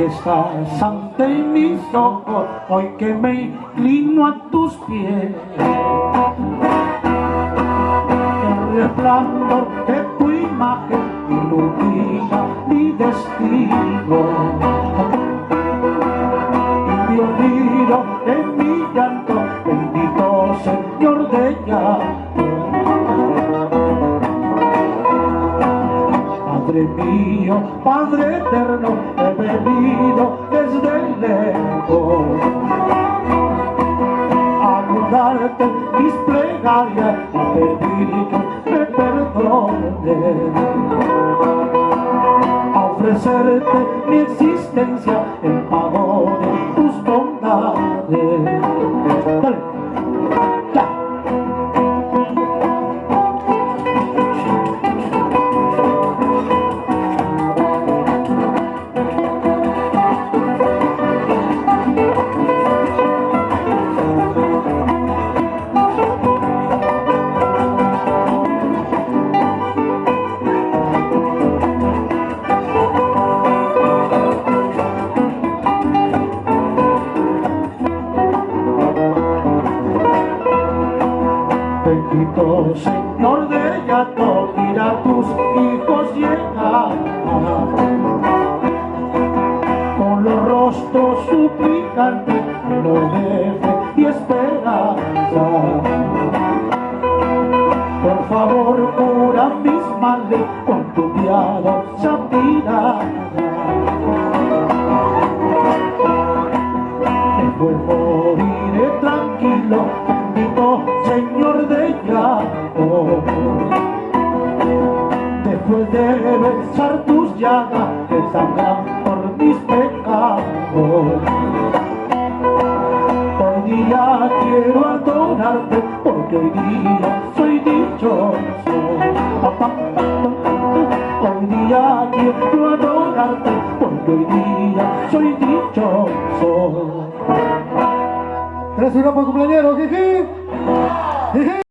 que estás ante mis ojos, hoy que me inclino a tus pies. El resplandor de tu imagen ilumina mi destino, y me olvido en mi llanto, bendito Señor de llanto. Padre mío, Padre eterno, he venido desde lejos a acordarte mis plegarias, a pedir que me perdones, a ofrecerte mi existencia en pago de tus bondades. Dale, ya. Bendito Señor de llanto, mira tus hijos llegar con los rostros suplicantes, llenos de fe y esperanza. Por favor, cura mis males con tu piadosa mirada. Después moriré tranquilo, bendito Señor de llanto. Después de besar tus llagas que sangran por mis pecados, hoy día quiero adorarte, porque hoy día soy dichoso. Hoy día quiero adorarte, porque hoy día soy dichoso. Gracias, un cumpleañero, jiji.